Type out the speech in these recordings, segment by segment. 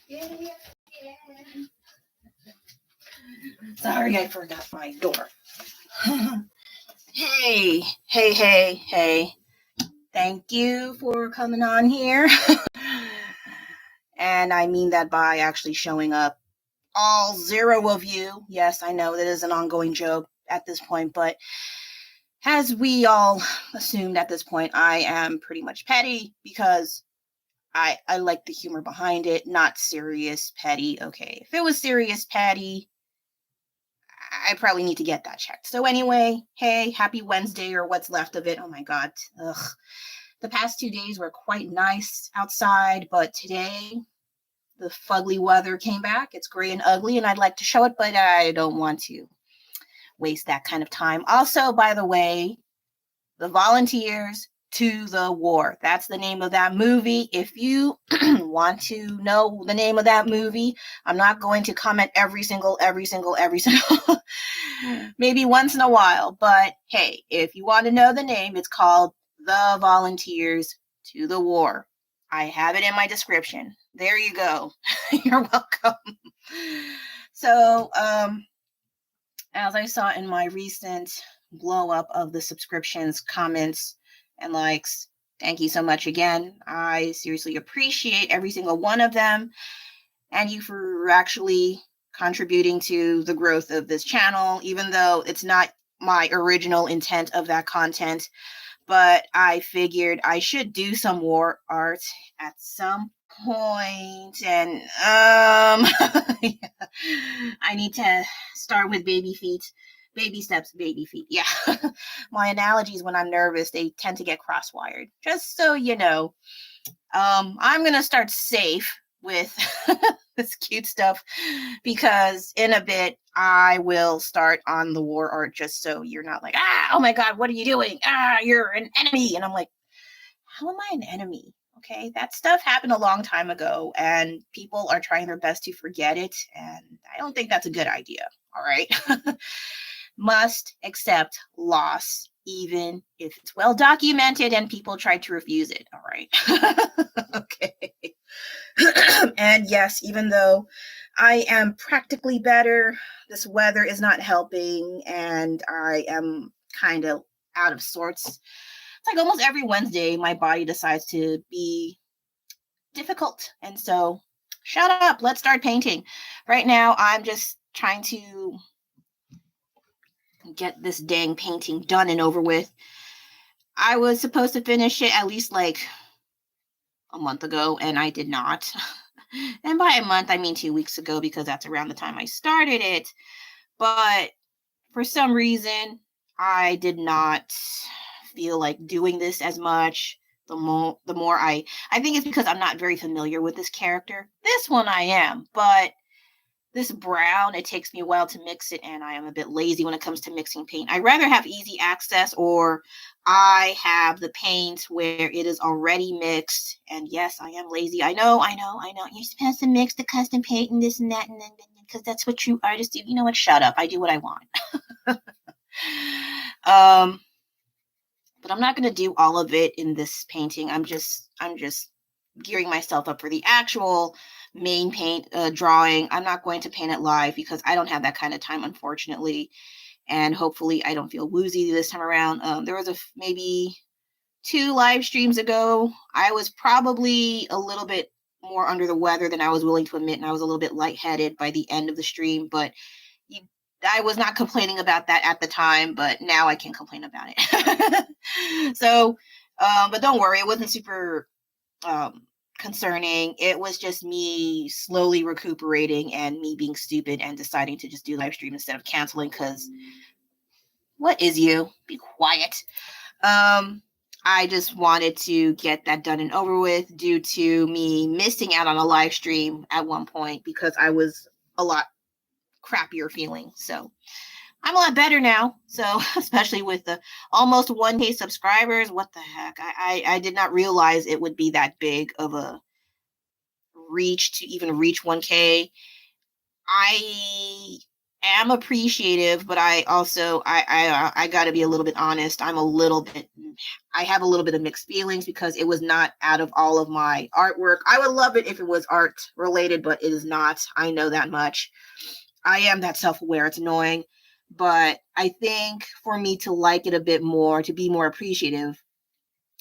Yeah. Sorry, I forgot my door. Hey. Thank you for coming on here. And I mean that by actually showing up. All 0 of you. Yes, I know that is an ongoing joke at this point, but as we all assumed at this point, I am pretty much petty because I like the humor behind it, not serious petty. Okay, if it was serious petty, I probably need to get that checked. So anyway, hey, happy Wednesday or what's left of it. Oh my God. Ugh. The past 2 days were quite nice outside, but today the fugly weather came back. It's gray and ugly, and I'd like to show it, but I don't want to waste that kind of time. Also, by the way, the Volunteers to the War. That's the name of that movie. If you want to know the name of that movie, I'm not going to comment every single, maybe once in a while. But hey, if you want to know the name, it's called The Volunteers to the War. I have it in my description. There you go. You're welcome. So, as I saw in my recent blow up of the subscriptions, comments, and likes, thank you so much again. I seriously appreciate every single one of them, and you for actually contributing to the growth of this channel, even though it's not my original intent of that content. But I figured I should do some war art at some point, and yeah. I need to start with baby feet. Baby steps, baby feet. Yeah. My analogies when I'm nervous, they tend to get cross-wired. Just so you know. I'm gonna start safe with this cute stuff because in a bit I will start on the war art, just so you're not like, oh my God, what are you doing? You're an enemy. And I'm like, how am I an enemy? Okay, that stuff happened a long time ago and people are trying their best to forget it, and I don't think that's a good idea. All right. Must accept loss, even if it's well documented and people try to refuse it. All right. Okay. And yes, even though I am practically better, this weather is not helping, and I am kind of out of sorts. It's like almost every Wednesday, my body decides to be difficult. And so, shut up, let's start painting. Right now, I'm just trying to get this dang painting done and over with. I was supposed to finish it at least like a month ago, and I did not. And by a month, I mean 2 weeks ago, because that's around the time I started it. But for some reason, I did not feel like doing this as much. The more I think it's because I'm not very familiar with this character. This one I am, but this brown, it takes me a while to mix it, and I am a bit lazy when it comes to mixing paint. I'd rather have easy access, or I have the paint where it is already mixed. And yes, I am lazy. I know. You're supposed to mix the custom paint and this and that, and then because that's what true artists do. You know what? Shut up. I do what I want. But I'm not going to do all of it in this painting. I'm just gearing myself up for the actual main paint drawing. I'm not going to paint it live because I don't have that kind of time, unfortunately. And hopefully I don't feel woozy this time around. There was maybe 2 live streams ago. I was probably a little bit more under the weather than I was willing to admit, and I was a little bit lightheaded by the end of the stream, but I was not complaining about that at the time, but now I can complain about it. So, but don't worry, it wasn't super concerning. It was just me slowly recuperating and me being stupid and deciding to just do live stream instead of canceling, because what is you? Be quiet. I just wanted to get that done and over with due to me missing out on a live stream at one point because I was a lot crappier feeling. So I'm a lot better now. So especially with the almost 1K subscribers, what the heck? I did not realize it would be that big of a reach to even reach 1K. I am appreciative, but I also I got to be a little bit honest. I have a little bit of mixed feelings because it was not out of all of my artwork. I would love it if it was art related, but it is not. I know that much. I am that self-aware. It's annoying, but I think for me to like it a bit more, to be more appreciative,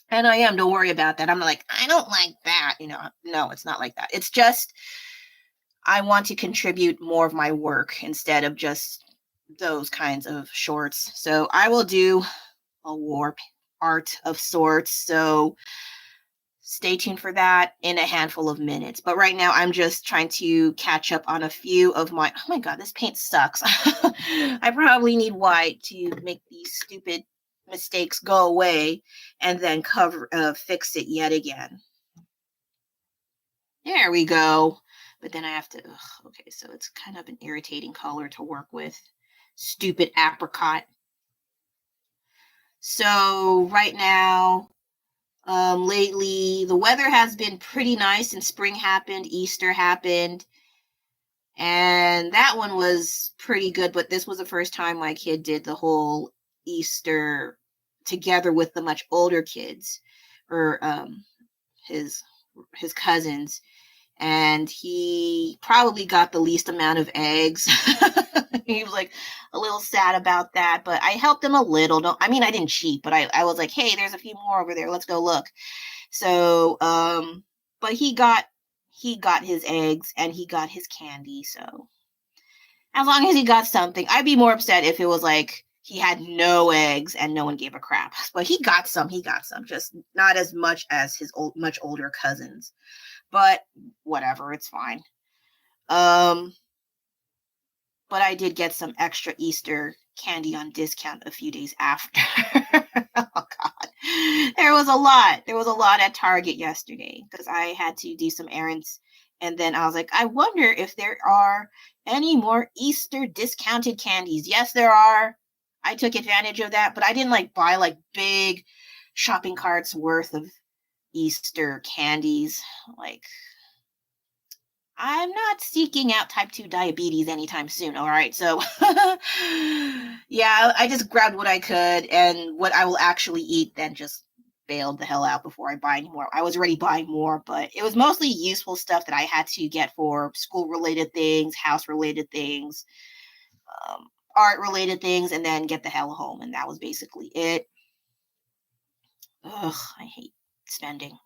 and I am, don't worry about that. I'm like, I don't like that. No, it's not like that. It's just I want to contribute more of my work instead of just those kinds of shorts. So I will do a warp art of sorts. So stay tuned for that in a handful of minutes. But right now, I'm just trying to catch up on a few of my. Oh my God, this paint sucks. I probably need white to make these stupid mistakes go away and then fix it yet again. There we go. But then I have to, okay, so it's kind of an irritating color to work with. Stupid apricot. So right now, lately, the weather has been pretty nice and spring happened, Easter happened, and that one was pretty good. But this was the first time my kid did the whole Easter together with the much older kids or his cousins, and he probably got the least amount of eggs. He was like a little sad about that, but I helped him a little. I mean, I didn't cheat, but I was like, hey, there's a few more over there. Let's go look. So, but he got his eggs and he got his candy. So as long as he got something, I'd be more upset if it was like he had no eggs and no one gave a crap. But he got some, just not as much as his much older cousins. But whatever, it's fine. But I did get some extra Easter candy on discount a few days after. Oh God. There was a lot. There was a lot at Target yesterday because I had to do some errands. And then I was like, I wonder if there are any more Easter discounted candies. Yes, there are. I took advantage of that, but I didn't like buy like big shopping carts worth of Easter candies. Like, I'm not seeking out type 2 diabetes anytime soon. All right. So, yeah, I just grabbed what I could and what I will actually eat, then just bailed the hell out before I buy any more. I was already buying more, but it was mostly useful stuff that I had to get for school related things, house related things, art related things, and then get the hell home. And that was basically it. Ugh, I hate spending.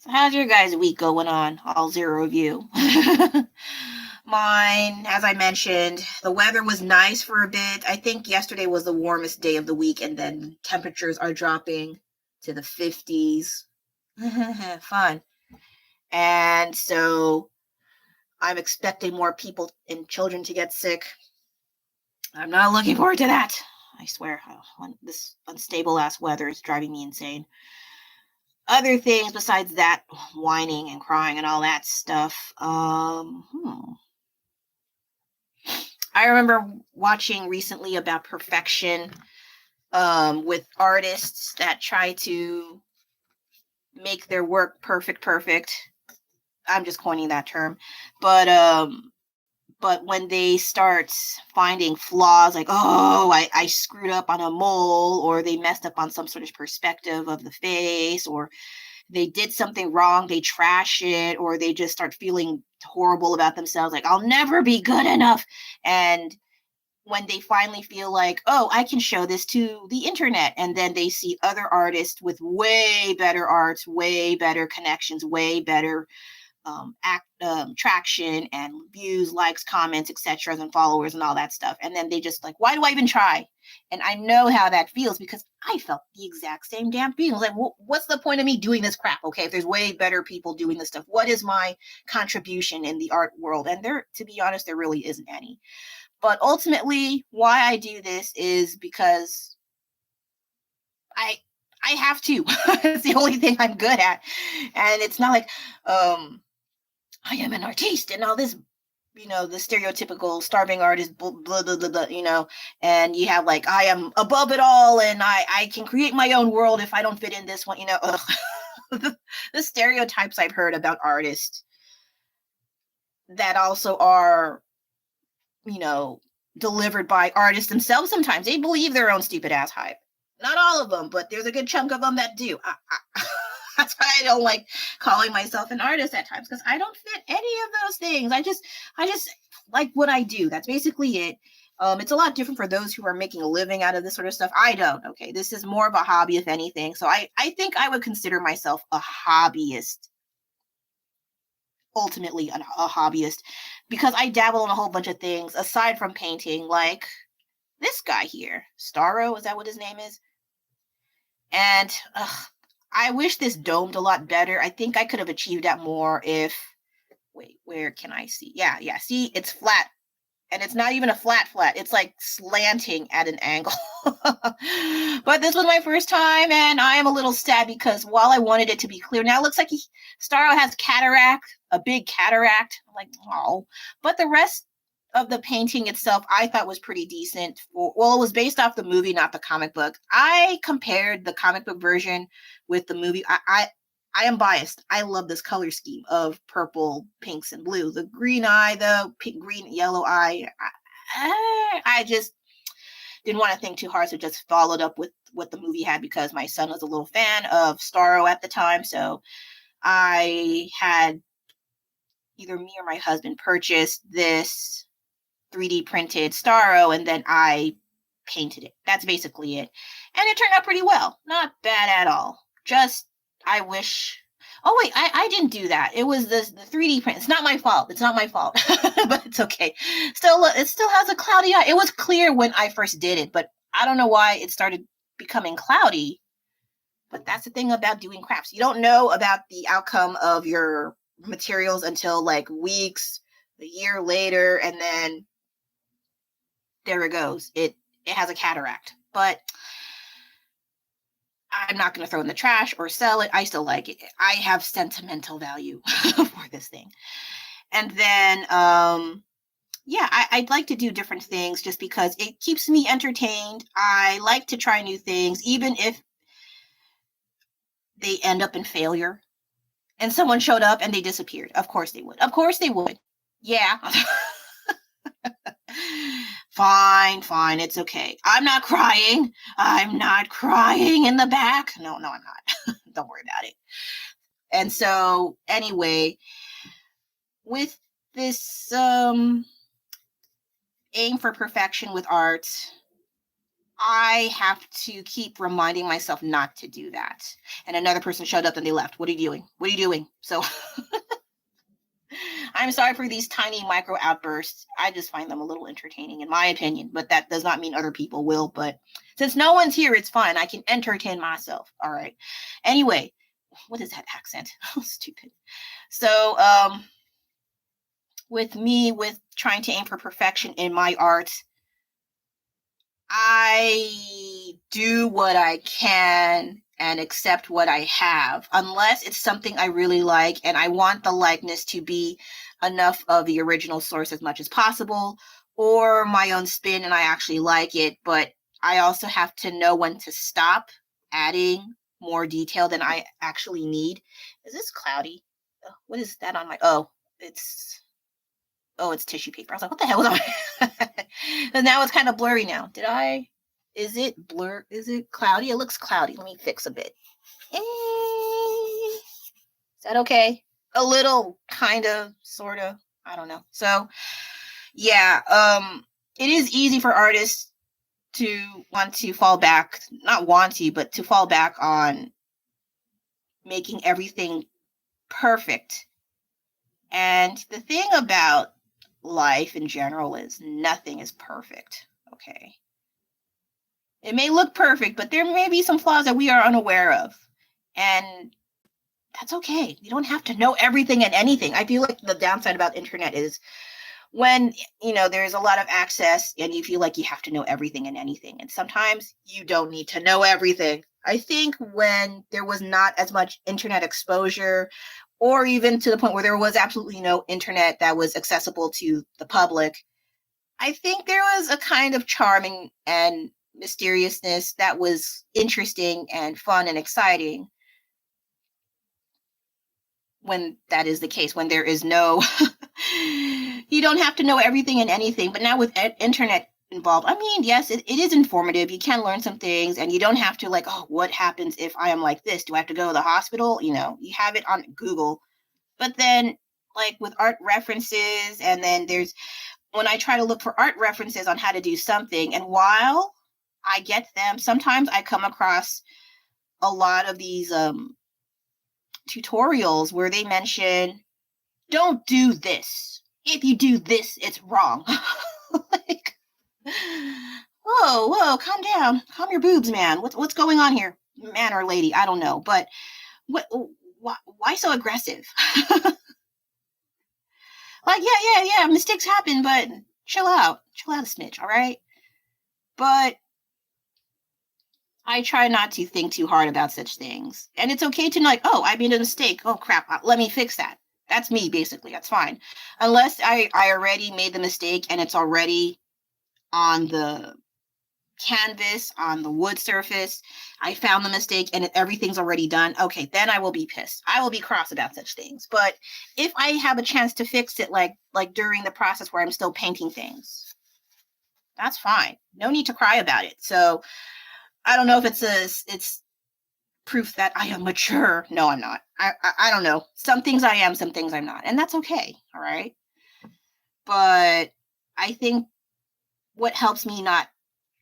So how's your guys' week going on? All zero of you. Mine, as I mentioned, the weather was nice for a bit. I think yesterday was the warmest day of the week, and then temperatures are dropping to the 50s. Fun. And so I'm expecting more people and children to get sick. I'm not looking forward to that. I swear, this unstable ass weather is driving me insane. Other things besides that, whining and crying and all that stuff. I remember watching recently about perfection with artists that try to make their work perfect. I'm just coining that term. But when they start finding flaws, like, oh, I screwed up on a mole, or they messed up on some sort of perspective of the face, or they did something wrong, they trash it, or they just start feeling horrible about themselves, like, I'll never be good enough. And when they finally feel like, oh, I can show this to the internet, and then they see other artists with way better arts, way better connections, way better traction and views, likes, comments, etc., and followers and all that stuff. And then they just like, why do I even try? And I know how that feels because I felt the exact same damn feeling. Like, what's the point of me doing this crap? Okay, if there's way better people doing this stuff, what is my contribution in the art world? And there, to be honest, there really isn't any. But ultimately, why I do this is because I have to. It's the only thing I'm good at. And it's not like I am an artiste and all this, the stereotypical starving artist, blah, blah, blah, blah, and you have like, I am above it all and I can create my own world if I don't fit in this one, ugh. the stereotypes I've heard about artists that also are, you know, delivered by artists themselves sometimes. They believe their own stupid ass hype. Not all of them, but there's a good chunk of them that do. That's why I don't like calling myself an artist at times, because I don't fit any of those things. I just like what I do. That's basically it. It's a lot different for those who are making a living out of this sort of stuff. I don't. Okay, this is more of a hobby, if anything. So I think I would consider myself a hobbyist. Ultimately, a hobbyist, because I dabble in a whole bunch of things aside from painting, like this guy here, Starro. Is that what his name is? And I wish this domed a lot better. I think I could have achieved that more if, wait, where can I see? Yeah, see, it's flat. And it's not even a flat. It's like slanting at an angle. But this was my first time, and I am a little sad because while I wanted it to be clear, now it looks like Starro has cataract, a big cataract. I'm like, oh. But the rest of the painting itself, I thought was pretty decent. Well, it was based off the movie, not the comic book. I compared the comic book version with the movie. I am biased. I love this color scheme of purple, pinks, and blue. The green eye, the pink, green, yellow eye. I just didn't want to think too hard, so just followed up with what the movie had because my son was a little fan of Starro at the time. So I had either me or my husband purchased this 3D printed Starro, and then I painted it. That's basically it. And it turned out pretty well. Not bad at all. Just, I wish... Oh, wait, I didn't do that. It was the 3D print. It's not my fault. But it's okay. Still, it still has a cloudy eye. It was clear when I first did it, but I don't know why it started becoming cloudy. But that's the thing about doing crafts. You don't know about the outcome of your materials until like weeks, a year later, and then there it goes. It has a cataract. But I'm not going to throw it in the trash or sell it. I still like it. I have sentimental value for this thing. And then, I'd like to do different things just because it keeps me entertained. I like to try new things, even if they end up in failure. And someone showed up and they disappeared. Of course they would. Yeah. Fine. It's okay. I'm not crying in the back. No, I'm not. Don't worry about it. And so anyway, with this aim for perfection with art, I have to keep reminding myself not to do that. And another person showed up and they left. What are you doing? So I'm sorry for these tiny micro outbursts. I just find them a little entertaining, in my opinion, but that does not mean other people will. But since no one's here, it's fine. I can entertain myself. All right. Anyway, what is that accent? Stupid. So, with trying to aim for perfection in my art, I do what I can and accept what I have, unless it's something I really like and I want the likeness to be enough of the original source as much as possible, or my own spin and I actually like it, but I also have to know when to stop adding more detail than I actually need. Is this cloudy? What is that on my... it's tissue paper. I was like, what the hell was on? And now it's kind of blurry now. Is it blur? Is it cloudy? It looks cloudy. Let me fix a bit. Is that okay? A little, kind of, sort of. I don't know. So, yeah, it is easy for artists to want to fall back, not want to, but to fall back on making everything perfect. And the thing about life in general is nothing is perfect. Okay. It may look perfect, but there may be some flaws that we are unaware of. And that's okay. You don't have to know everything and anything. I feel like the downside about internet is when, there's a lot of access and you feel like you have to know everything and anything. And sometimes you don't need to know everything. I think when there was not as much internet exposure, or even to the point where there was absolutely no internet that was accessible to the public, I think there was a kind of charming and mysteriousness that was interesting and fun and exciting. when that is the case, when there is no, you don't have to know everything and anything. But now with internet involved, I mean, yes, it is informative. You can learn some things, and you don't have to like, oh, what happens if I am like this? Do I have to go to the hospital? You know, you have it on Google. But then, like with art references, and then there's, when I try to look for art references on how to do something, and while I get them, sometimes I come across a lot of these tutorials where they mention, don't do this. If you do this, it's wrong. Like, whoa, calm down. Calm your boobs, man. What's going on here? Man or lady, I don't know. But why so aggressive? Like, yeah, mistakes happen, but chill out a smidge, all right? But I try not to think too hard about such things. And it's okay to like, oh, I made a mistake. Oh, crap. Let me fix that. That's me, basically. That's fine. Unless I already made the mistake and it's already on the canvas, on the wood surface. I found the mistake and everything's already done. Okay, then I will be pissed. I will be cross about such things. But if I have a chance to fix it, like during the process where I'm still painting things, that's fine. No need to cry about it. So I don't know if it's proof that I am mature. No, I'm not. I don't know. Some things I am, some things I'm not. And that's okay. All right. But I think what helps me not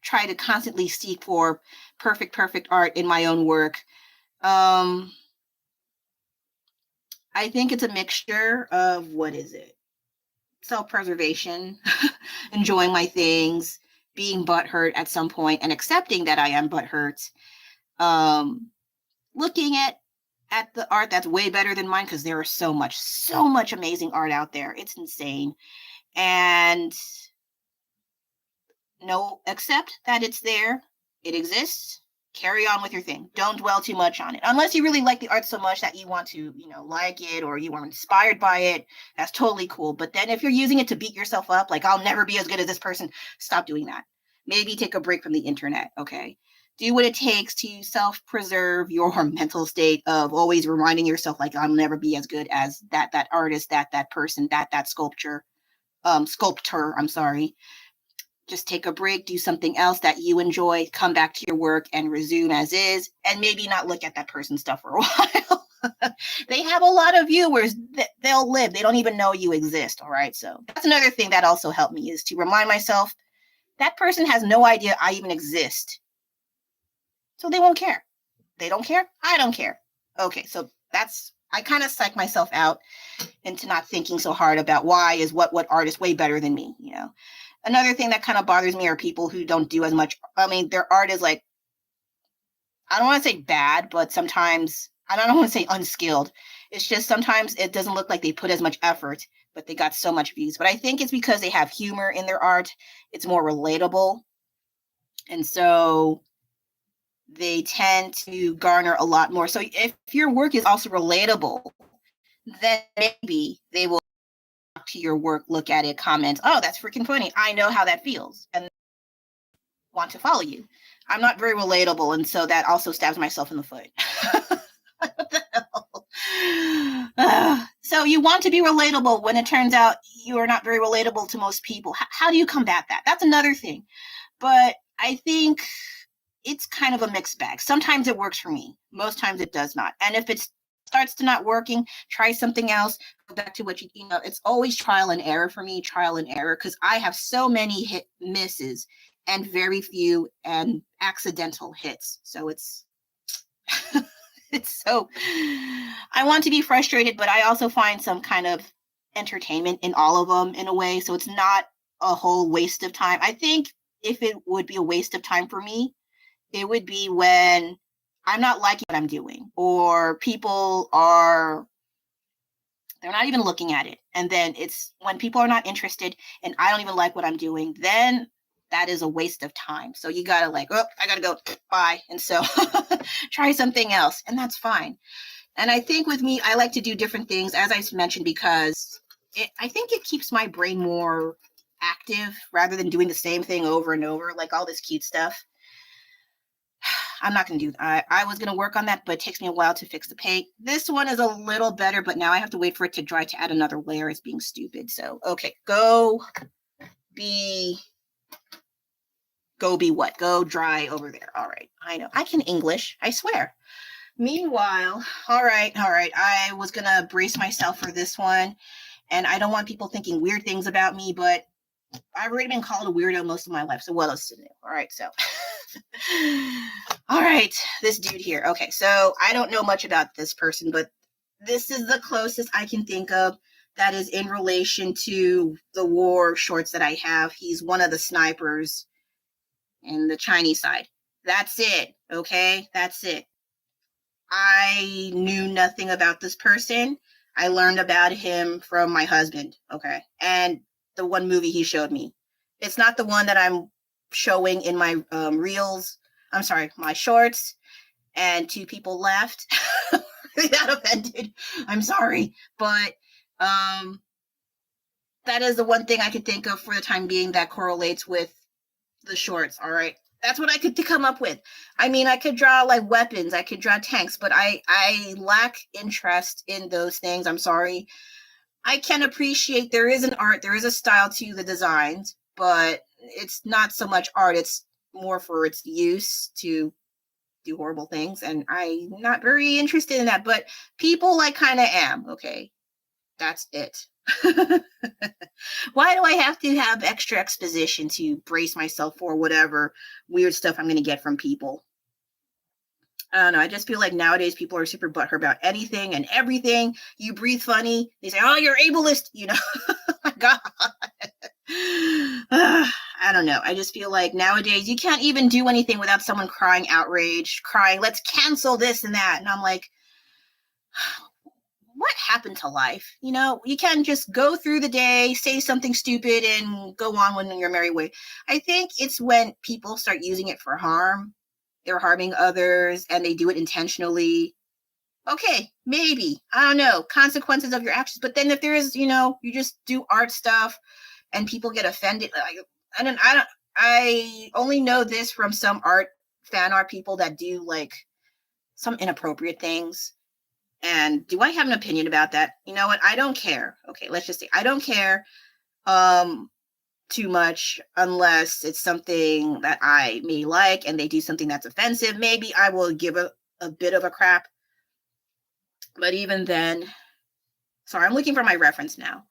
try to constantly seek for perfect art in my own work, I think it's a mixture of, what is it? Self-preservation, enjoying my things, being butthurt at some point and accepting that I am butthurt. Looking at the art that's way better than mine, because there is so much amazing art out there. It's insane. And accept that it's there. It exists. Carry on with your thing. Don't dwell too much on it. Unless you really like the art so much that you want to, like it, or you are inspired by it. That's totally cool. But then if you're using it to beat yourself up, like, I'll never be as good as this person, stop doing that. Maybe take a break from the internet, okay? Do what it takes to self-preserve your mental state of always reminding yourself, like, I'll never be as good as that artist, that person, that sculptor, I'm sorry. Just take a break, do something else that you enjoy, come back to your work and resume as is, and maybe not look at that person's stuff for a while. They have a lot of viewers that they'll live. They don't even know you exist, all right? So that's another thing that also helped me, is to remind myself that person has no idea I even exist. So they won't care. They don't care. I don't care. Okay, so I kind of psych myself out into not thinking so hard about why is what art is way better than me, Another thing that kind of bothers me are people who don't do as much. I mean, their art is like, I don't want to say bad, but sometimes, I don't want to say unskilled. It's just sometimes it doesn't look like they put as much effort, but they got so much views. But I think it's because they have humor in their art. It's more relatable. And so they tend to garner a lot more. So if your work is also relatable, then maybe they will to your work, look at it, comment, oh, that's freaking funny. I know how that feels, and want to follow you. I'm not very relatable, and so that also stabs myself in the foot. What the hell? So you want to be relatable when it turns out you are not very relatable to most people. How do you combat that? That's another thing. But I think it's kind of a mixed bag. Sometimes it works for me. Most times it does not. And if it starts to not working, try something else. Go back to what it's always trial and error for me, because I have so many hit misses and very few and accidental hits. So it's so, I want to be frustrated, but I also find some kind of entertainment in all of them in a way. So it's not a whole waste of time. I think if it would be a waste of time for me, it would be when I'm not liking what I'm doing, or people they're not even looking at it. And then it's when people are not interested and I don't even like what I'm doing, then that is a waste of time. So you got to I got to go, bye. And so try something else, and that's fine. And I think with me, I like to do different things, as I mentioned, because I think it keeps my brain more active rather than doing the same thing over and over, like all this cute stuff. I'm not going to do that. I was going to work on that, but it takes me a while to fix the paint. This one is a little better, but now I have to wait for it to dry to add another layer. It's being stupid. So, okay, go be what? Go dry over there. All right. I know. I can English. I swear. Meanwhile, all right. I was going to brace myself for this one, and I don't want people thinking weird things about me, but I've already been called a weirdo most of my life, so what else to do? All right, so. All right, this dude here. Okay, so I don't know much about this person, but this is the closest I can think of that is in relation to the war shorts that I have. He's one of the snipers in the Chinese side. That's it, okay? That's it. I knew nothing about this person. I learned about him from my husband, okay? And the one movie he showed me. It's not the one that I'm showing in my reels. I'm sorry, my shorts. And 2 people left. They got offended. I'm sorry. But that is the one thing I could think of for the time being that correlates with the shorts, all right? That's what I could come up with. I mean, I could draw like weapons, I could draw tanks, but I lack interest in those things. I'm sorry. I can appreciate there is an art, there is a style to the designs, but it's not so much art. It's more for its use to do horrible things, and I'm not very interested in that. But people, I kind of am. Okay, that's it. Why do I have to have extra exposition to brace myself for whatever weird stuff I'm going to get from people? I don't know. I just feel like nowadays people are super butthurt about anything and everything. You breathe funny, they say, "Oh, you're ableist," you know. Oh my God. I don't know. I just feel like nowadays you can't even do anything without someone crying outrage, crying, "Let's cancel this and that." And I'm like, what happened to life? You know, you can't just go through the day, say something stupid, and go on when your merry way. I think it's when people start using it for harm. They're harming others and they do it intentionally. Okay, maybe. I don't know. Consequences of your actions. But then if there is, you know, you just do art stuff and people get offended. I only know this from some fan art people that do like some inappropriate things. And do I have an opinion about that? You know what? I don't care. Okay, let's just say I don't care too much unless it's something that I may like and they do something that's offensive. Maybe I will give a bit of a crap. But even then, sorry, I'm looking for my reference now.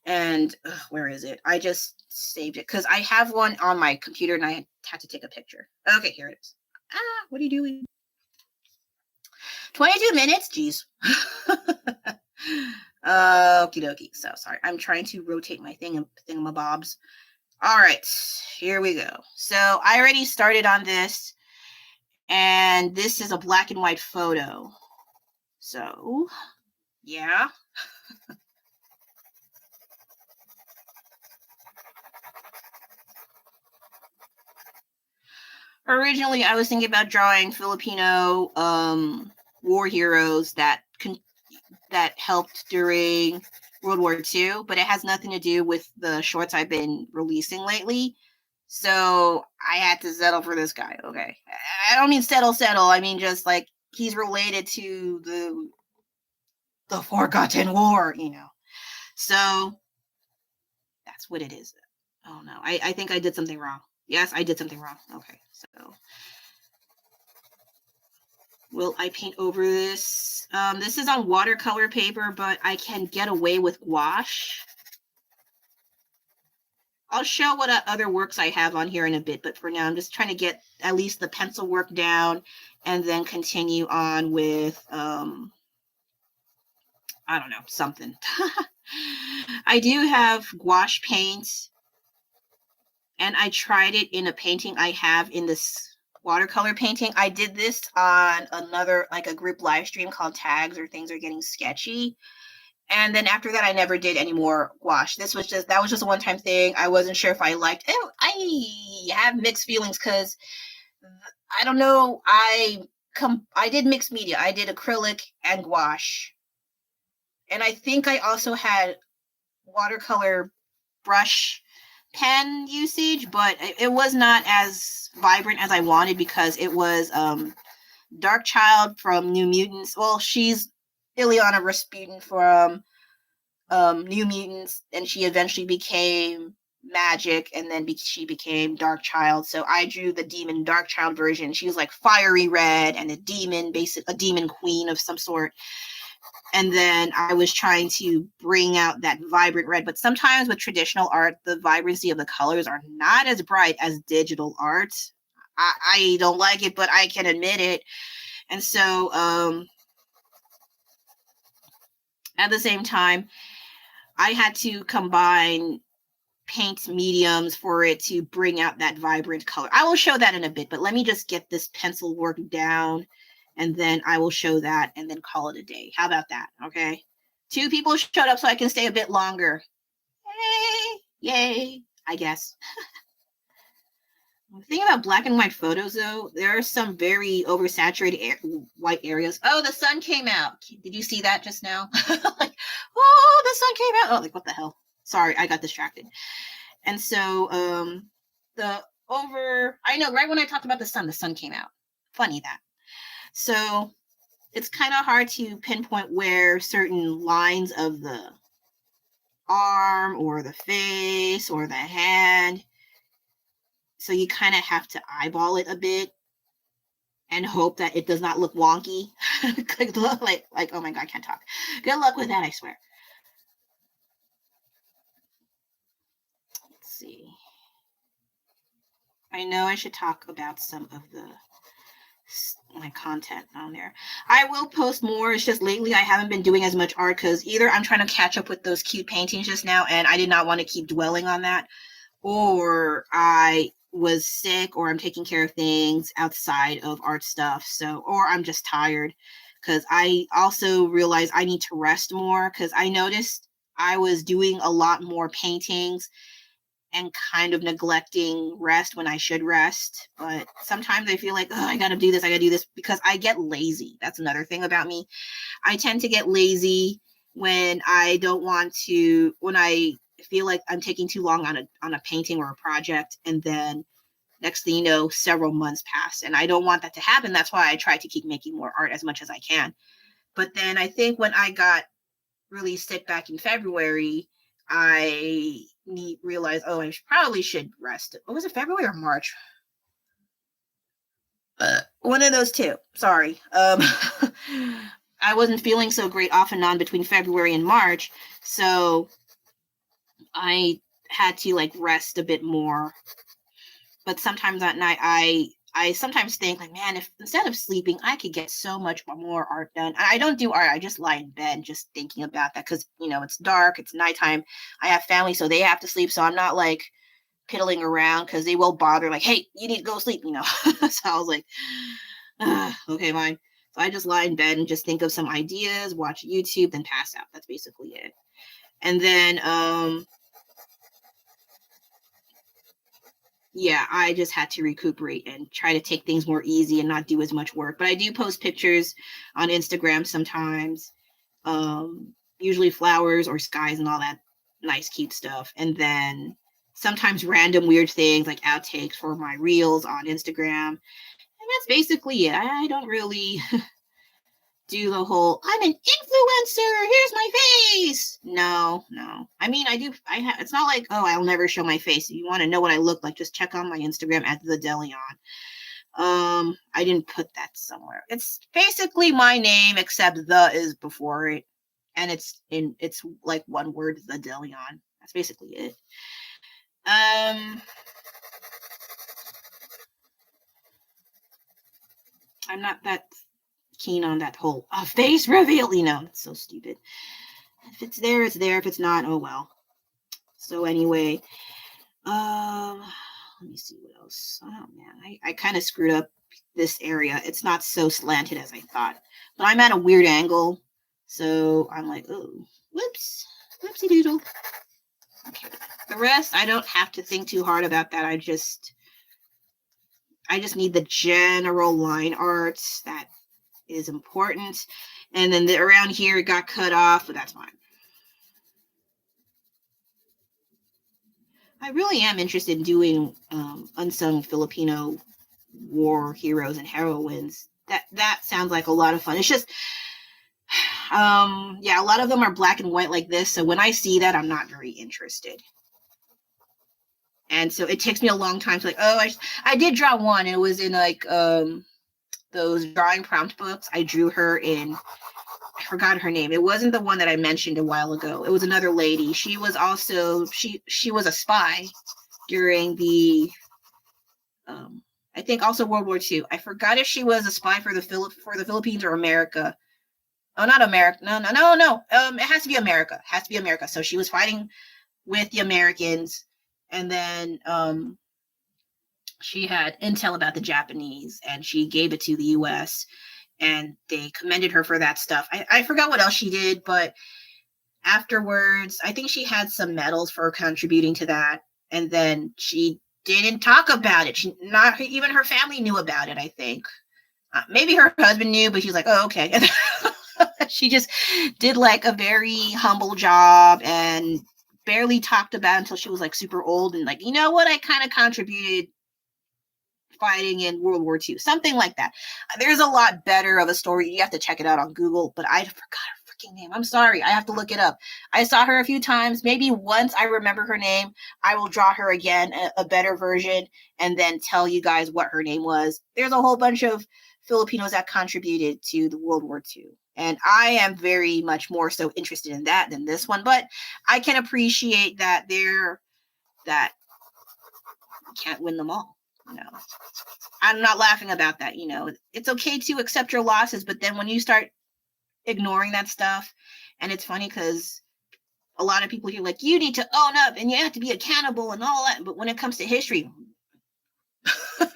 And where is it? I just saved it because I have one on my computer and I had to take a picture. Okay, here it is. What are you doing? 22 minutes? Jeez. Okie dokie. So sorry. I'm trying to rotate my thingamabobs. All right. Here we go. So I already started on this. And this is a black and white photo. So, yeah. Originally, I was thinking about drawing Filipino war heroes that helped during World War II, but it has nothing to do with the shorts I've been releasing lately. So I had to settle for this guy. Okay, I don't mean settle. I mean just like he's related to the Forgotten War, you know. So that's what it is. Oh no, I think I did something wrong. Yes, I did something wrong. Okay, so will I paint over this? This is on watercolor paper, but I can get away with gouache. I'll show what other works I have on here in a bit, but for now, I'm just trying to get at least the pencil work down and then continue on with, I don't know, something. I do have gouache paint, and I tried it in a painting I have in this watercolor painting. I did this on another, like a group live stream called Tags or Things Are Getting Sketchy. And then after that, I never did any more gouache. That was just a one-time thing. I wasn't sure if I liked it. I have mixed feelings because I don't know. I did mixed media. I did acrylic and gouache. And I think I also had watercolor brush pen usage, but it was not as vibrant as I wanted because it was Dark Child from New Mutants. Well, she's Ileana Rasputin from New Mutants, and she eventually became Magic, and then she became Dark Child. So I drew the demon Dark Child version. She was like fiery red and a demon, a demon queen of some sort. And then I was trying to bring out that vibrant red. But sometimes with traditional art, the vibrancy of the colors are not as bright as digital art. I don't like it, but I can admit it. And so at the same time, I had to combine paint mediums for it to bring out that vibrant color. I will show that in a bit, but let me just get this pencil work down, and then I will show that and then call it a day. How about that? Okay. 2 people showed up so I can stay a bit longer. Hey, yay, I guess. The thing about black and white photos, though, there are some very oversaturated white areas. Oh, the sun came out. Did you see that just now? Like, oh, the sun came out. Oh, like, what the hell? Sorry, I got distracted. And so, I know, right when I talked about the sun came out. Funny that. So, it's kind of hard to pinpoint where certain lines of the arm or the face or the hand. So you kind of have to eyeball it a bit and hope that it does not look wonky. like, oh my God, I can't talk. Good luck with that, I swear. Let's see. I know I should talk about some of my content on there. I will post more. It's just lately I haven't been doing as much art because either I'm trying to catch up with those cute paintings just now and I did not want to keep dwelling on that, or I was sick, or I'm taking care of things outside of art stuff. So, or I'm just tired because I also realized I need to rest more because I noticed I was doing a lot more paintings and kind of neglecting rest when I should rest. But sometimes I feel like, oh, I gotta do this because I get lazy. That's another thing about me. I tend to get lazy when I don't want to, when I feel like I'm taking too long on a painting or a project, and then next thing you know, several months pass, and I don't want that to happen. That's why I try to keep making more art as much as I can. But then I think when I got really sick back in February, I realized, oh, I probably should rest. What was it, February or March? One of those two. Sorry. I wasn't feeling so great off and on between February and March, so I had to like rest a bit more. But sometimes at night, I sometimes think like, man, if instead of sleeping, I could get so much more art done. And I don't do art. I just lie in bed just thinking about that because, you know, it's dark, it's nighttime. I have family, so they have to sleep. So I'm not like piddling around because they will bother like, hey, you need to go sleep, you know. So I was like, okay, fine. So I just lie in bed and just think of some ideas, watch YouTube, then pass out. That's basically it. And then, yeah, I just had to recuperate and try to take things more easy and not do as much work. But I do post pictures on Instagram sometimes, usually flowers or skies and all that nice, cute stuff. And then sometimes random weird things like outtakes for my reels on Instagram. And that's basically it. I don't really do the whole, I'm an influencer, here's my face. No. I mean, it's not like, oh, I'll never show my face. If you want to know what I look like, just check on my Instagram at the Delion. I didn't put that somewhere. It's basically my name, except the is before it. And it's like one word, the Delion. That's basically it. I'm not that keen on that whole face reveal. You know, it's so stupid. If it's there, it's there. If it's not, oh well. So anyway, let me see what else. Oh man, I kind of screwed up this area. It's not so slanted as I thought, but I'm at a weird angle, so I'm like, oh, whoops, whoopsie doodle. Okay, the rest I don't have to think too hard about that. I just need the general line art that is important, and then around here it got cut off, but that's fine. I really am interested in doing unsung Filipino war heroes and heroines. That sounds like a lot of fun. It's just yeah, a lot of them are black and white like this, so when I see that, I'm not very interested. And so it takes me a long time to like, oh, I did draw one, and it was in like those drawing prompt books. I drew her in, I forgot her name. It wasn't the one that I mentioned a while ago. It was another lady. She was also she was a spy during the I think also World War II. I forgot if she was a spy for the Philippines or America. Oh, not America. No. It has to be America. It has to be America. So she was fighting with the Americans, and then she had intel about the Japanese, and she gave it to the U.S. and they commended her for that stuff. I forgot what else she did, but afterwards, I think she had some medals for contributing to that, and then she didn't talk about it. Not even her family knew about it, I think. Maybe her husband knew, but she's like, oh, okay. She just did like a very humble job and barely talked about it until she was like super old and like, you know what, I kind of contributed fighting in World War II, something like that. There's a lot better of a story. You have to check it out on Google, but I forgot her freaking name. I'm sorry. I have to look it up. I saw her a few times. Maybe once I remember her name, I will draw her again, a better version, and then tell you guys what her name was. There's a whole bunch of Filipinos that contributed to the World War II. And I am very much more so interested in that than this one, but I can appreciate that that you can't win them all. You know, I'm not laughing about that. You know, it's okay to accept your losses, but then when you start ignoring that stuff, and it's funny because a lot of people here like, you need to own up and you have to be accountable and all that. But when it comes to history,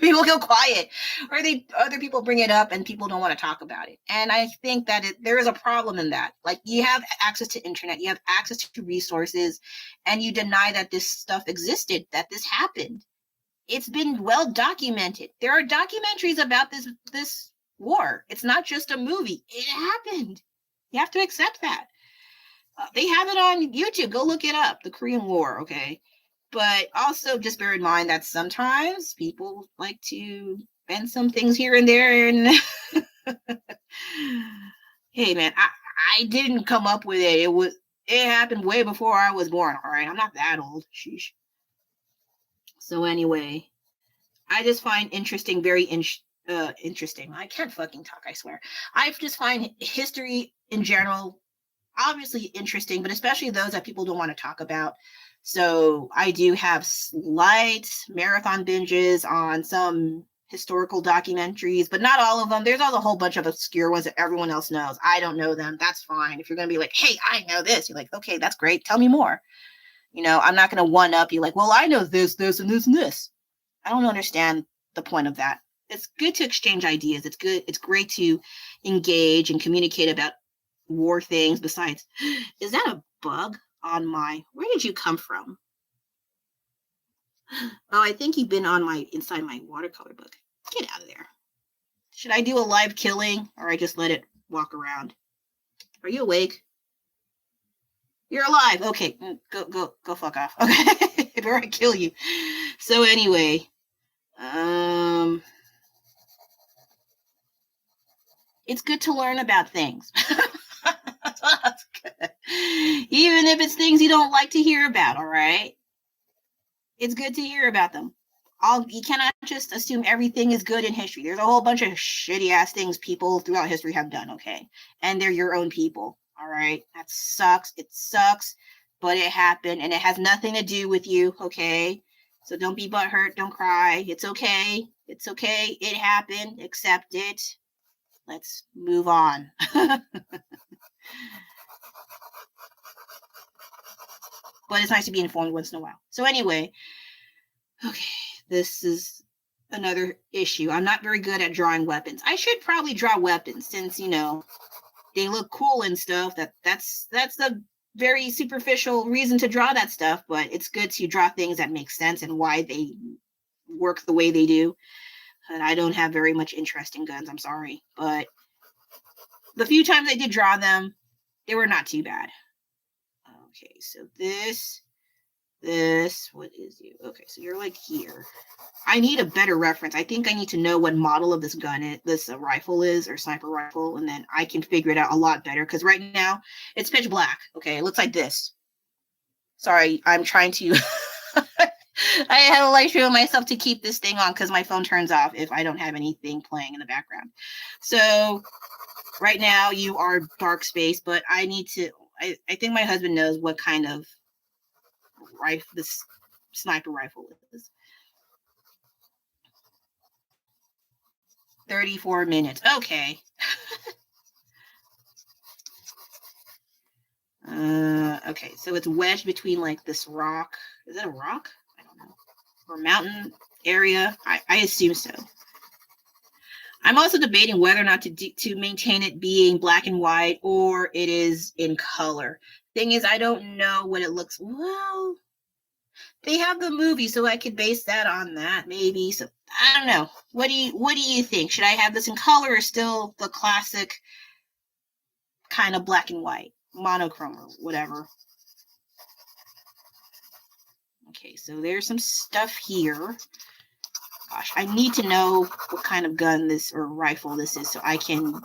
people go quiet, or other people bring it up and people don't want to talk about it. And I think that there is a problem in that. Like, you have access to internet, you have access to resources, and you deny that this stuff existed, that this happened. It's been well documented. There are documentaries about this war. It's not just a movie. It happened. You have to accept that. They have it on YouTube. Go look it up. The Korean War, okay? But also just bear in mind that sometimes people like to bend some things here and there. And hey, man, I didn't come up with it. It happened way before I was born. All right, I'm not that old. Sheesh. So anyway, I just find interesting, very interesting. I can't fucking talk, I swear. I just find history in general obviously interesting, but especially those that people don't want to talk about. So I do have slight marathon binges on some historical documentaries, but not all of them. There's also a whole bunch of obscure ones that everyone else knows. I don't know them. That's fine. If you're going to be like, hey, I know this, you're like, okay, that's great. Tell me more. You know, I'm not going to one up you like, well, I know this, this, and this, and this. I don't understand the point of that. It's good to exchange ideas. It's good. It's great to engage and communicate about war things. Besides, is that a bug on my, where did you come from? Oh, I think you've been on inside my watercolor book. Get out of there. Should I do a live killing, or I just let it walk around? Are you awake? You're alive. Okay, go fuck off. Okay, before I kill you. So anyway, it's good to learn about things. That's good. Even if it's things you don't like to hear about, all right? It's good to hear about them. You cannot just assume everything is good in history. There's a whole bunch of shitty ass things people throughout history have done, okay? And they're your own people, all right? That sucks. It sucks, but it happened, and it has nothing to do with you, okay? So don't be butthurt. Don't cry. It's okay. It's okay. It happened. Accept it. Let's move on. But it's nice to be informed once in a while. So anyway, okay, this is another issue. I'm not very good at drawing weapons. I should probably draw weapons since, you know, they look cool and stuff. That's a very superficial reason to draw that stuff, but it's good to draw things that make sense and why they work the way they do. And I don't have very much interest in guns, I'm sorry. But the few times I did draw them, they were not too bad. Okay, so this this. What is you? Okay, so you're like here. I need a better reference. I think I need to know what model of this gun this rifle is, or sniper rifle, and then I can figure it out a lot better. Because right now it's pitch black. Okay, it looks like this. Sorry, I'm trying to. I had a light stream of myself to keep this thing on because my phone turns off if I don't have anything playing in the background. So right now you are dark space, but I need to. I think my husband knows what kind of rifle this sniper rifle is. 34 minutes. Okay. Okay, so it's wedged between like this rock. Is it a rock? I don't know. Or mountain area. I assume so. I'm also debating whether or not to maintain it being black and white or it is in color. Thing is, I don't know what it looks. Well, they have the movie, so I could base that on that maybe. So I don't know. What do you think? Should I have this in color or still the classic kind of black and white, monochrome or whatever? Okay, so there's some stuff here. Gosh, I need to know what kind of gun this or rifle this is so I can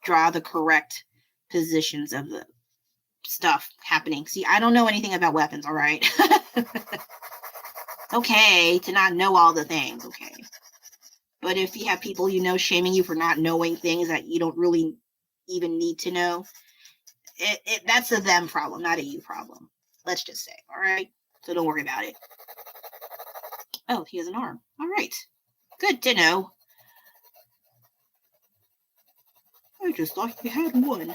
draw the correct positions of the stuff happening. See, I don't know anything about weapons, all right? Okay to not know all the things, okay. But if you have people you know shaming you for not knowing things that you don't really even need to know, that's a them problem, not a you problem. Let's just say, all right? So don't worry about it. Oh, he has an arm. All right. Good to know. I just thought he had one.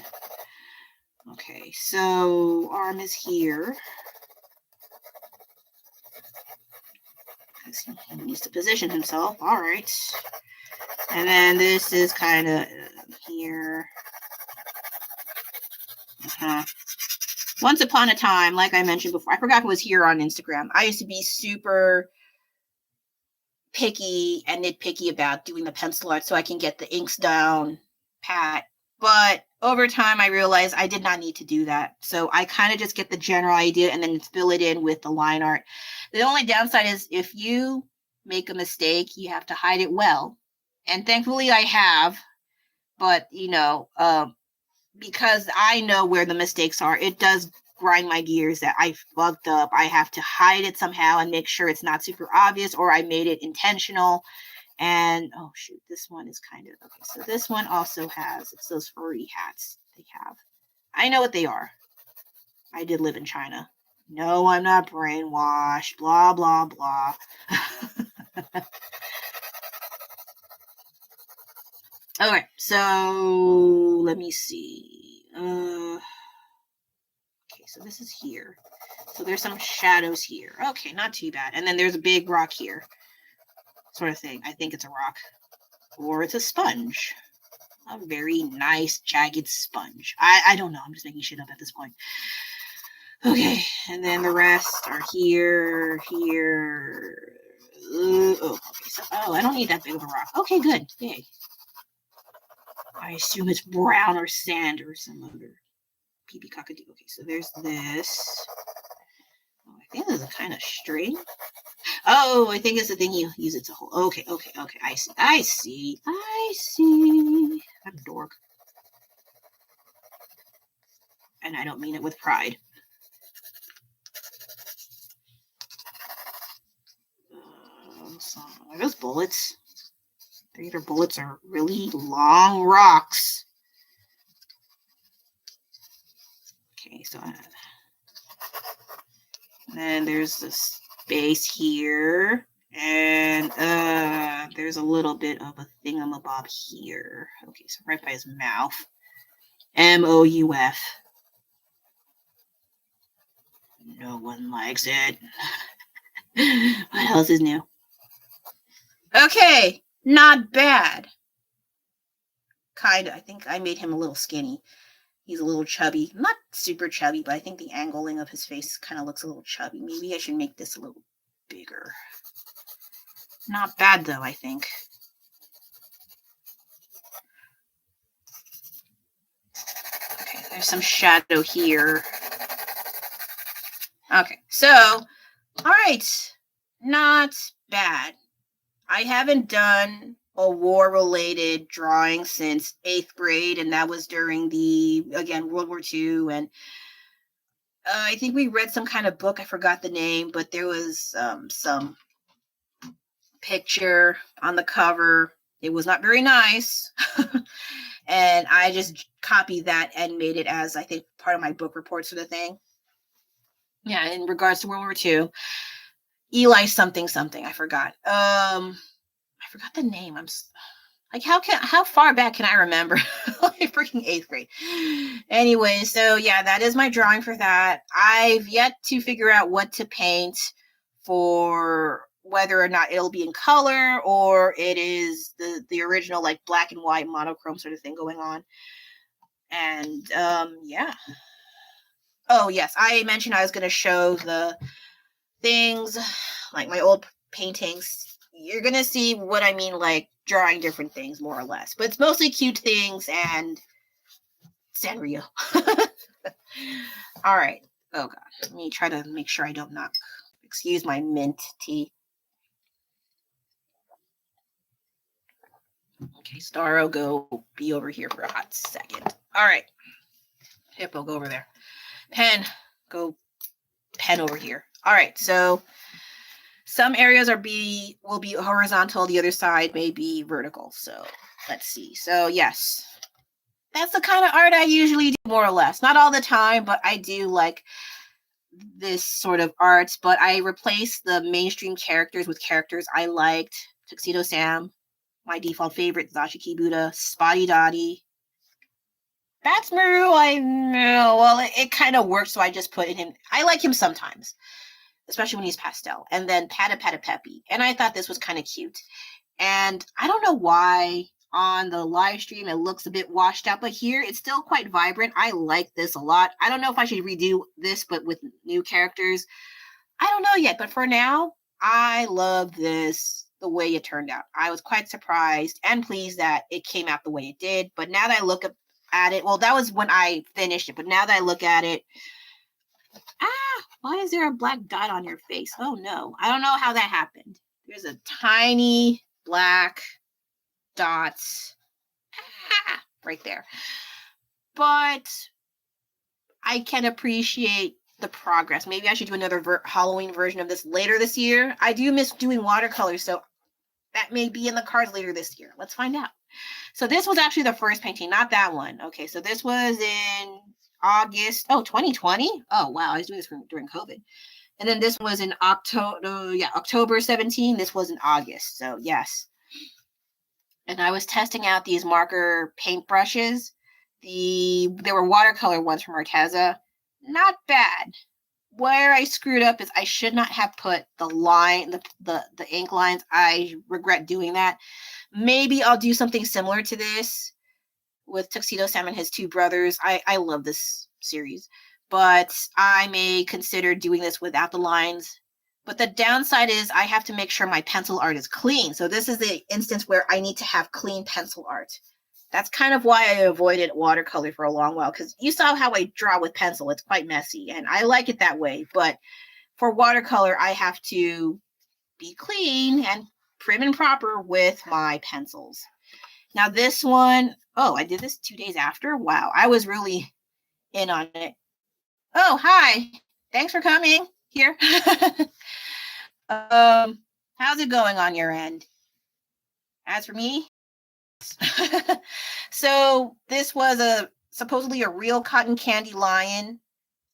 Okay, so arm is here. He needs to position himself. All right. And then this is kind of here. Once upon a time, like I mentioned before, I forgot who was here on Instagram. I used to be super picky and nitpicky about doing the pencil art so I can get the inks down pat. But over time, I realized I did not need to do that. So I kind of just get the general idea and then fill it in with the line art. The only downside is if you make a mistake, you have to hide it well. And thankfully I have. But, because I know where the mistakes are, it does grind my gears that I fucked up. I have to hide it somehow and make sure it's not super obvious, or I made it intentional. And oh shoot, this one is kind of okay. So this one also has, it's those furry hats they have. I know what they are. I did live in China. No, I'm not brainwashed. Blah blah blah. Okay, so let me see. Okay, so this is here. So there's some shadows here. Okay, not too bad. And then there's a big rock here. Sort of thing. I think it's a rock. Or it's a sponge. A very nice, jagged sponge. I don't know. I'm just making shit up at this point. Okay, and then the rest are here, here. Okay, so, I don't need that big of a rock. Okay, good. Yay. I assume it's brown or sand or some other pee-pee cockadoo. Okay, so there's this. Oh, I think there's a kind of string. Oh, I think it's the thing you use it to hold. Okay. I see. I'm a dork. And I don't mean it with pride. So are those bullets? They're either bullets or really long rocks. Okay, so then there's this space here, and there's a little bit of a thingamabob here. Okay, so right by his mouth. MOUF. No one likes it. What else is new? Okay, not bad. Kinda. I think I made him a little skinny. He's a little chubby. Not super chubby, but I think the angling of his face kind of looks a little chubby. Maybe I should make this a little bigger. Not bad, though, I think. Okay, there's some shadow here. Okay, so All right. Not bad. I haven't done a war-related drawing since 8th grade, and that was during again, World War II. And I think we read some kind of book. I forgot the name, but there was some picture on the cover. It was not very nice. And I just copied that and made it as, I think, part of my book report sort of thing. Yeah, in regards to World War II. Eli something something. I forgot. I forgot the name. Like, how far back can I remember? Like freaking 8th grade. Anyway, so yeah, that is my drawing for that. I've yet to figure out what to paint for whether or not it'll be in color or it is the original like black and white monochrome sort of thing going on. And yeah. Oh yes, I mentioned I was going to show the things like my old paintings. You're going to see what I mean, like drawing different things more or less, but it's mostly cute things and Sanrio. All right. Oh god, let me try to make sure I don't knock. Excuse my mint tea. Okay, Starro, go be over here for a hot second. All right. Hippo, go over there. Pen, go pen over here. All right, so some areas will be horizontal, the other side may be vertical. So let's see. So yes, that's the kind of art I usually do, more or less. Not all the time, but I do like this sort of art. But I replaced the mainstream characters with characters I liked. Tuxedo Sam, my default favorite, Zashiki Buddha, Spotty Dotty. That's Maru. I know. Well, it kind of works, so I just put in him. I like him sometimes, especially when he's pastel. And then Pata Pata Peppy. And I thought this was kind of cute. And I don't know why on the live stream it looks a bit washed out, but here it's still quite vibrant. I like this a lot. I don't know if I should redo this, but with new characters. I don't know yet, but for now, I love this, the way it turned out. I was quite surprised and pleased that it came out the way it did. But now that I look at it, well, that was when I finished it, but now that I look at it, why is there a black dot on your face? Oh no, I don't know how that happened. There's a tiny black dot right there. But I can appreciate the progress. Maybe I should do another Halloween version of this later this year. I do miss doing watercolors, so that may be in the cards later this year. Let's find out. So this was actually the first painting, not that one. Okay, so this was in August, 2020. Oh, wow, I was doing this during COVID. And then this was in October 17. This was in August, so yes. And I was testing out these marker paintbrushes. There were watercolor ones from Arteza. Not bad. Where I screwed up is I should not have put the ink lines. I regret doing that. Maybe I'll do something similar to this with Tuxedo Sam and his two brothers. I love this series, but I may consider doing this without the lines. But the downside is I have to make sure my pencil art is clean. So this is the instance where I need to have clean pencil art. That's kind of why I avoided watercolor for a long while, because you saw how I draw with pencil. It's quite messy, and I like it that way. But for watercolor, I have to be clean and prim and proper with my pencils. Now this one, I did this 2 days after. Wow, I was really in on it. Oh, hi. Thanks for coming here. How's it going on your end? As for me, so this was supposedly a real cotton candy lion.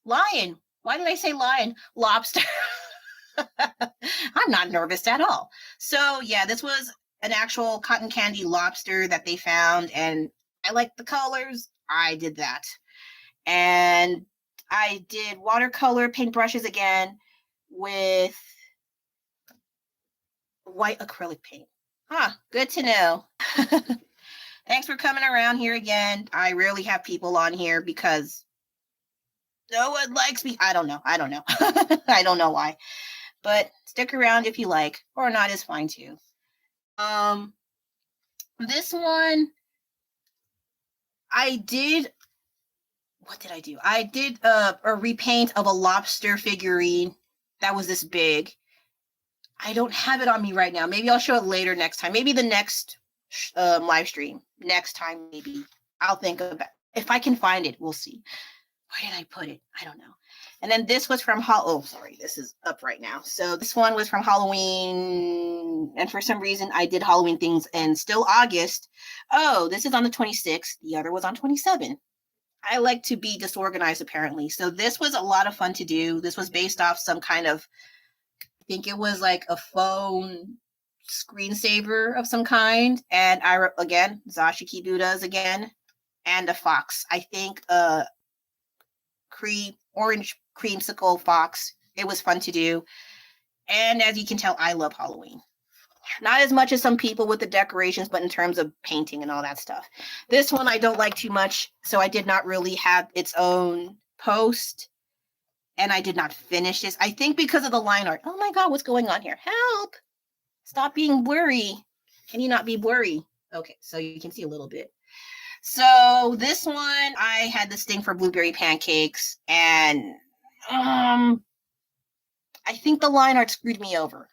Lion. Why did I say lion? Lobster. I'm not nervous at all. So yeah, this was an actual cotton candy lobster that they found, and I liked the colors. I did that. And I did watercolor paintbrushes again with white acrylic paint. Good to know. Thanks for coming around here again. I rarely have people on here because no one likes me. I don't know. I don't know why. But stick around if you like, or not is fine too. This one, I did. What did I do? I did a repaint of a lobster figurine that was this big. I don't have it on me right now. Maybe I'll show it later next time. Maybe the next live stream. Next time, maybe. I'll think about if I can find it. We'll see. Where did I put it? I don't know. And then this was from sorry, this is up right now. So this one was from Halloween, and for some reason I did Halloween things and still August. Oh, this is on the 26th. The other was on 27. I like to be disorganized apparently. So this was a lot of fun to do. This was based off some kind of, I think it was like a phone screensaver of some kind. And I again, Zashiki Buddhas again, and a fox. I think orange creamsicle fox. It was fun to do. And as you can tell, I love Halloween. Not as much as some people with the decorations, but in terms of painting and all that stuff. This one I don't like too much, so I did not really have its own post. And I did not finish this. I think because of the line art. Oh my God, what's going on here? Help! Stop being blurry. Can you not be blurry? Okay, so you can see a little bit. So this one, I had this thing for blueberry pancakes, and I think the line art screwed me over.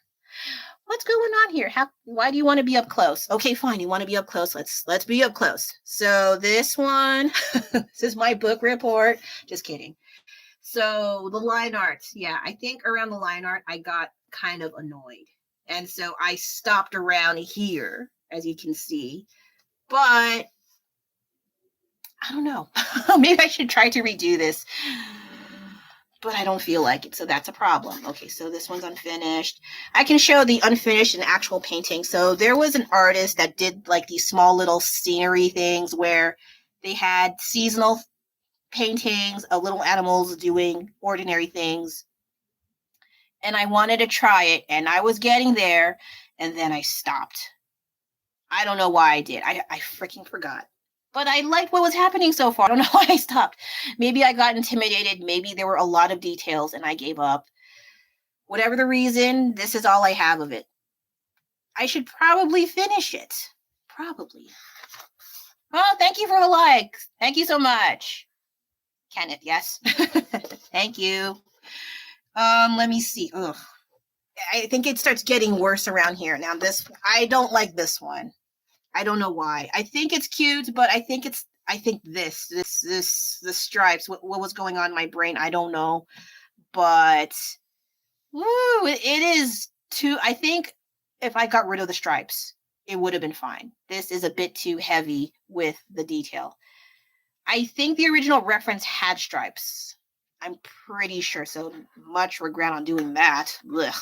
What's going on here? Why do you want to be up close? Okay, fine. You want to be up close. Let's be up close. So this one, this is my book report. Just kidding. So the line art, yeah, I think around the line art, I got kind of annoyed. And so I stopped around here, as you can see. But I don't know. Maybe I should try to redo this. But I don't feel like it, so that's a problem. Okay, so this one's unfinished. I can show the unfinished and actual painting. So there was an artist that did like these small little scenery things where they had seasonal paintings of little animals doing ordinary things. And I wanted to try it, and I was getting there, and then I stopped. I don't know why I did. I freaking forgot. But I liked what was happening so far. I don't know why I stopped. Maybe I got intimidated. Maybe there were a lot of details and I gave up. Whatever the reason, this is all I have of it. I should probably finish it. Probably. Oh, thank you for the likes. Thank you so much. Kenneth, yes. Thank you. Let me see. Ugh. I think it starts getting worse around here. Now I don't like this one. I don't know why. I think it's cute, but I think the stripes, what was going on in my brain, I don't know. But it is too, I think if I got rid of the stripes, it would have been fine. This is a bit too heavy with the detail. I think the original reference had stripes. I'm pretty sure, so much regret on doing that. Ugh.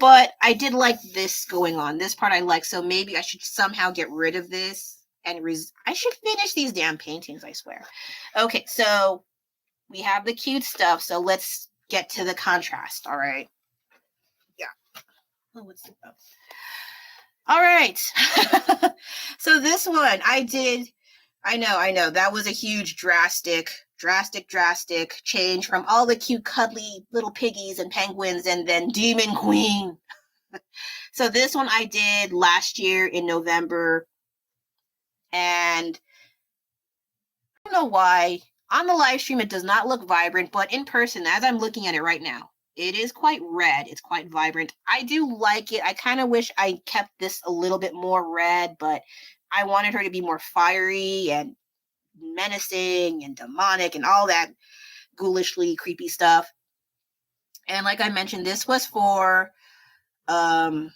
But I did like this going on. This part I like, so maybe I should somehow get rid of this. And I should finish these damn paintings, I swear. Okay, so we have the cute stuff, so let's get to the contrast, all right? Yeah. Oh, what's the... Oh. All right. So this one, I know. That was a huge drastic change from all the cute, cuddly little piggies and penguins and then Demon Queen. So this one I did last year in November. And I don't know why. On the live stream, it does not look vibrant, but in person, as I'm looking at it right now, it is quite red. It's quite vibrant. I do like it. I kind of wish I kept this a little bit more red, but I wanted her to be more fiery and menacing and demonic and all that ghoulishly creepy stuff. And like I mentioned, this was for a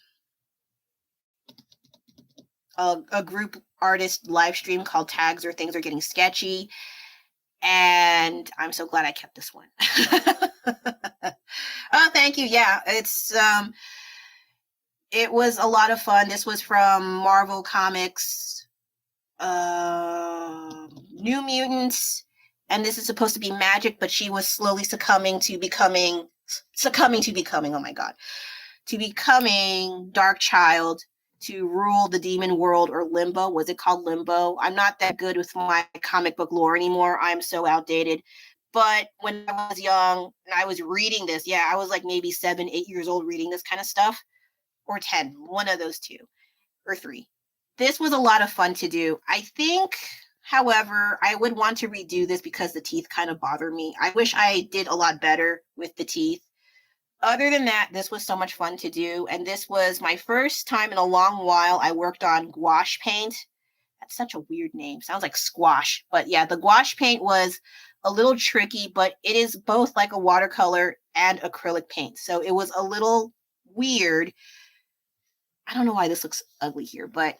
group artist live stream called Tags or Things Are Getting Sketchy. And I'm so glad I kept this one. Oh, thank you. Yeah, it was a lot of fun. This was from Marvel Comics, New Mutants, and this is supposed to be magic, but she was slowly succumbing to becoming, oh my God, to becoming Darkchild to rule the demon world, or Limbo. Was it called Limbo? I'm not that good with my comic book lore anymore. I'm so outdated. But when I was young and I was reading this, I was like maybe 7, 8 years old reading this kind of stuff, or 10, one of those two, or 3. This was a lot of fun to do. I think, however, I would want to redo this because the teeth kind of bother me. I wish I did a lot better with the teeth. other than that, this was so much fun to do. And this was my first time in a long while I worked on gouache paint. That's such a weird name. Sounds like squash. But yeah, the gouache paint was a little tricky, but it is both like a watercolor and acrylic paint. So it was a little weird. I don't know why this looks ugly here, but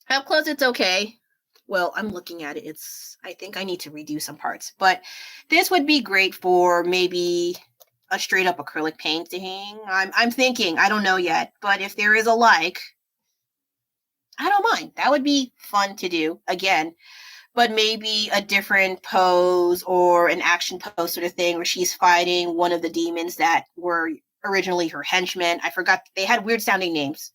up close it's okay. Well, I'm looking at it. I think I need to redo some parts. But this would be great for maybe a straight up acrylic painting. I'm thinking, I don't know yet, but if there is a like, I don't mind. That would be fun to do again, but maybe a different pose or an action pose sort of thing where she's fighting one of the demons that were originally her henchmen. I forgot, they had weird sounding names.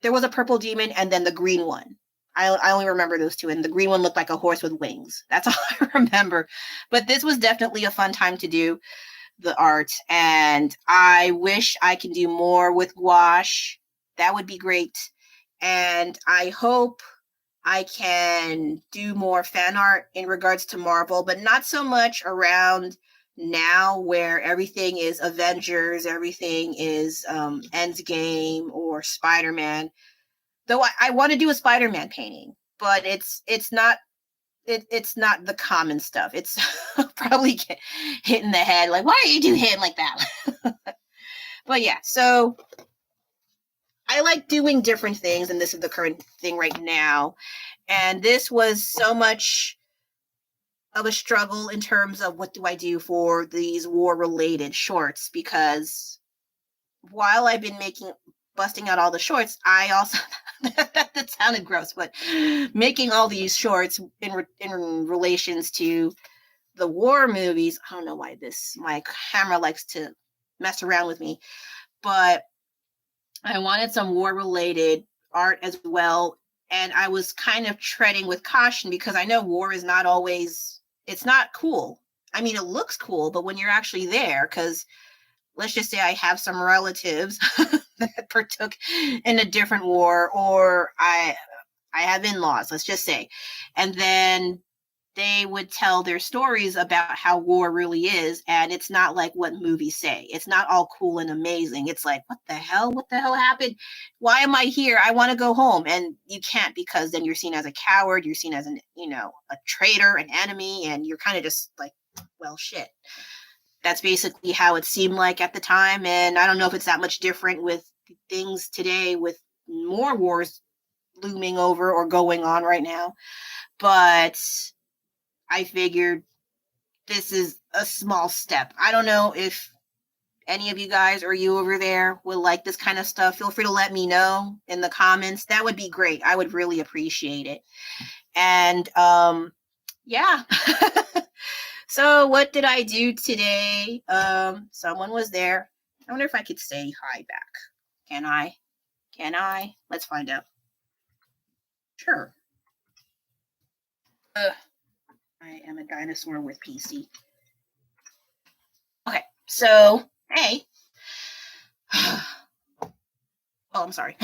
There was a purple demon and then the green one. I only remember those two, and the green one looked like a horse with wings. That's all I remember. But this was definitely a fun time to do the art, and I wish I can do more with gouache. That would be great. And I hope I can do more fan art in regards to Marvel, but not so much around now where everything is Avengers, everything is Endgame or Spider-Man. Though I want to do a Spider-Man painting, but it's not it's not the common stuff. It's probably get hit in the head like, why are you do him like that? But yeah, so I like doing different things, and this is the current thing right now. And this was so much of a struggle in terms of what do I do for these war-related shorts, because while I've been busting out all the shorts, I also that sounded gross, but making all these shorts in relations to the war movies. I don't know why my camera likes to mess around with me, but I wanted some war related art as well, and I was kind of treading with caution because I know war is not always, it's not cool. I mean, it looks cool, but when you're actually there, because let's just say I have some relatives that partook in a different war, or I have in-laws, let's just say, and then they would tell their stories about how war really is, and it's not like what movies say. It's not all cool and amazing. It's like, what the hell? What the hell happened? Why am I here? I want to go home. And you can't, because then you're seen as a coward. You're seen as a traitor, an enemy, and you're kind of just like, well, shit. That's basically how it seemed like at the time. And I don't know if it's that much different with things today with more wars looming over or going on right now. But I figured this is a small step. I don't know if any of you guys or you over there would like this kind of stuff. Feel free to let me know in the comments. That would be great. I would really appreciate it. And yeah. So what did I do today? Someone was there. I wonder if I could say hi back. Can I? Let's find out. Sure. I am a dinosaur with PC. Okay, so, hey. Oh, I'm sorry.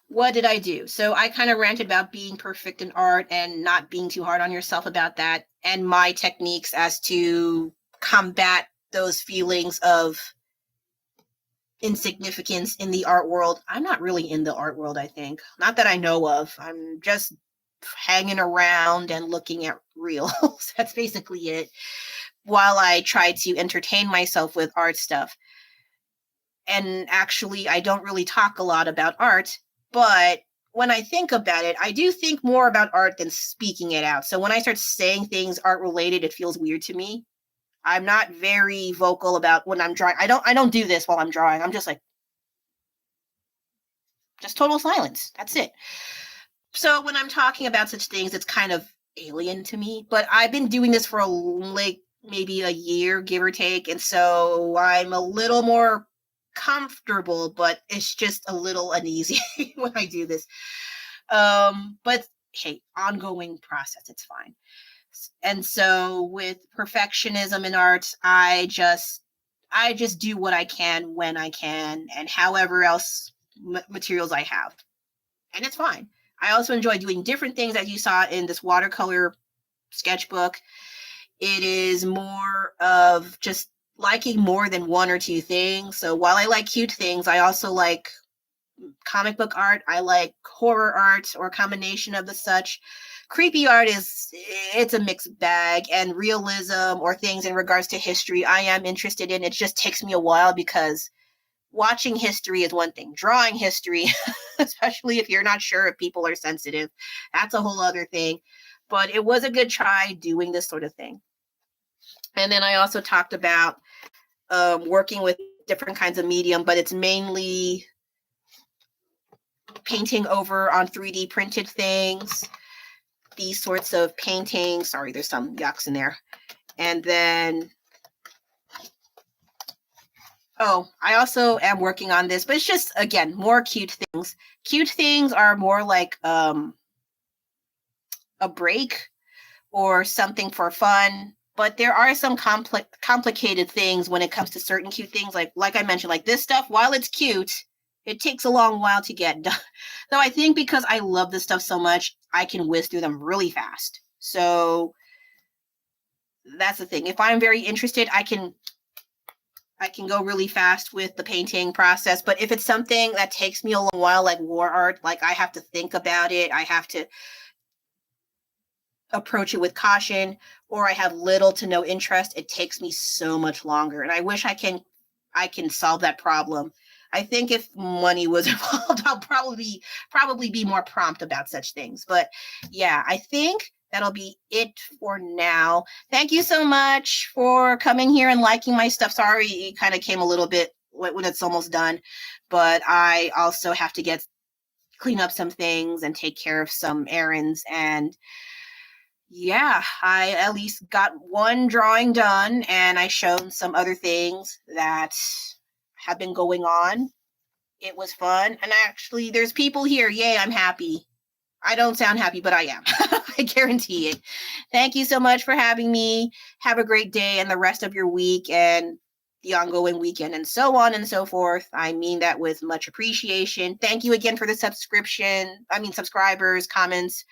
What did I do? So I kind of ranted about being perfect in art and not being too hard on yourself about that, and my techniques as to combat those feelings of insignificance in the art world. I'm not really in the art world, I think. Not that I know of. I'm just hanging around and looking at reels. That's basically it. While I try to entertain myself with art stuff. And actually, I don't really talk a lot about art, but when I think about it, I do think more about art than speaking it out. So when I start saying things art related, it feels weird to me. I'm not very vocal about when I'm drawing. I don't do this while I'm drawing. I'm just like, just total silence. That's it. So when I'm talking about such things, it's kind of alien to me, but I've been doing this for like maybe a year, give or take. And so I'm a little more comfortable, but it's just a little uneasy when I do this. But hey, ongoing process, it's fine. And so with perfectionism in art, I just do what I can when I can, and however else materials I have, and it's fine. I also enjoy doing different things, as you saw in this watercolor sketchbook. It is more of just liking more than one or two things. So while I like cute things, I also like comic book art. I like horror art or a combination of the such. Creepy art it's a mixed bag, and realism or things in regards to history I am interested in. It just takes me a while because watching history is one thing. Drawing history, especially if you're not sure if people are sensitive, that's a whole other thing. But it was a good try doing this sort of thing. And then I also talked about working with different kinds of medium, but it's mainly painting over on 3D printed things, these sorts of paintings. Sorry, there's some yucks in there. And then, oh, I also am working on this, but it's just, again, more cute things. Cute things are more like a break or something for fun. But there are some complicated things when it comes to certain cute things. Like I mentioned, like this stuff, while it's cute, it takes a long while to get done. So I think because I love this stuff so much, I can whiz through them really fast. So that's the thing. If I'm very interested, I can go really fast with the painting process. But if it's something that takes me a long while, like war art, like I have to think about it, I have to approach it with caution, or I have little to no interest, it takes me so much longer. And I wish I can solve that problem. I think if money was involved, I'll probably be more prompt about such things. But yeah, I think that'll be it for now. Thank you so much for coming here and liking my stuff. Sorry, it kind of came a little bit when it's almost done, but I also have to clean up some things and take care of some errands. And yeah, I at least got one drawing done, and I showed some other things that have been going on. It was fun. And actually, there's people here. Yay, I'm happy. I don't sound happy, but I am. I guarantee it. Thank you so much for having me. Have a great day and the rest of your week and the ongoing weekend and so on and so forth. I mean that with much appreciation. Thank you again for the subscribers, comments,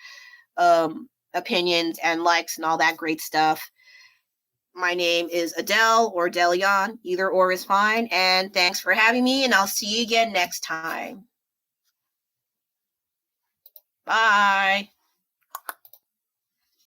opinions, and likes and all that great stuff. My name is Adele or Delion. Either or is fine. And thanks for having me, and I'll see you again next time. Bye.